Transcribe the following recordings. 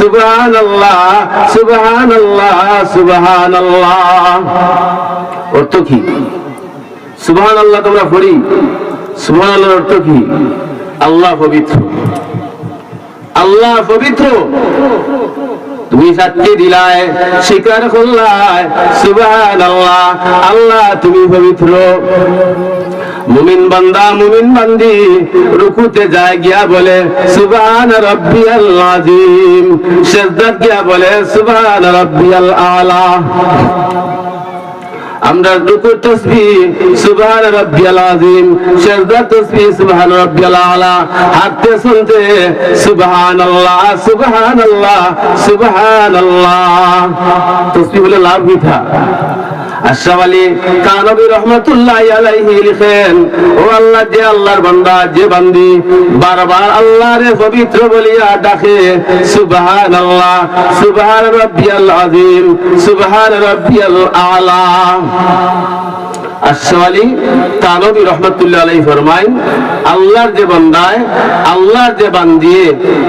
সুবহানাল্লাহ সুবহানাল্লাহ সুবহানাল্লাহ। অর্থ কি? সুবহানাল্লাহ তোমরা পড়ি, সুবহানাল্লাহর অর্থ কি? আল্লাহ পবিত্র, আল্লাহ পবিত্র। তুমি সাক্ষী দিলায়, স্বীকার করলায়, সুবহানাল্লাহ আল্লাহ তুমি পবিত্র। মুমিন বান্দা মুমিন বান্দি রুকুতে যায় গিয়া বলে সুবহান রাব্বিয়াল আযীম, সিজদাত গিয়া বলে সুবহান রাব্বিয়াল আলা। আমরা রুকুর তাসবিহ সুবহান রাব্বিয়াল আযীম, সিজদার তাসবিহ সুবহান রাব্বিয়াল আলা, হাতে শুনতে সুবহানাল্লাহ সুবহানাল্লাহ সুবহানাল্লাহ। তাসবিহ বলে লাভ মিঠা। আশরাফ আলী কানবী রাহমাতুল্লাহি আলাইহি লিখেন, ও আল্লাহ, যে আল্লাহর বান্দা যে বান্দি বারবার আল্লাহরে পবিত্র বলিয়া ডাকে সুবহানাল্লাহ সুবহান রাব্বিয়াল আযীম সুবহান রাব্বিয়াল আলা। আশরাফ আলী কানবী রাহমাতুল্লাহি আলাইহি ফরমায়, আল্লাহর যে বান্দায় আল্লাহর যে বান্দি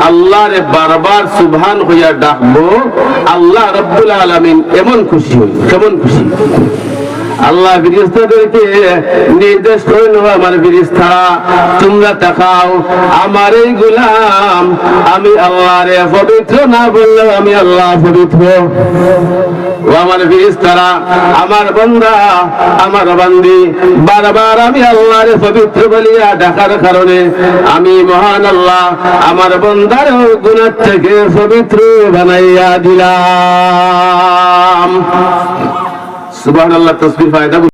আল্লাহরে বারবার সুবহান হইয়া ডাকবো, আল্লাহ রাব্বুল আলামিন এমন খুশি হই, কেমন খুশি। আল্লাহ ফেরেশতাদেরকে নির্দেশ করেন, আমার ফেরেশতারা তোমরা তাকাও, আমার এই গোলাম আমি আল্লাহরে পবিত্র না বললেও আমি আল্লাহ পবিত্র। ও আমার ফেরেশতারা, আমার বান্দা আমার বান্দি বারবার আমি আল্লাহরে পবিত্র বলিয়া ডাকার কারণে আমি মহান আল্লাহ আমার বান্দার গুনাহ থেকে পবিত্র বানাইয়া দিলাম। সুবহানাল্লাহ। তাসবিহ ফায়দা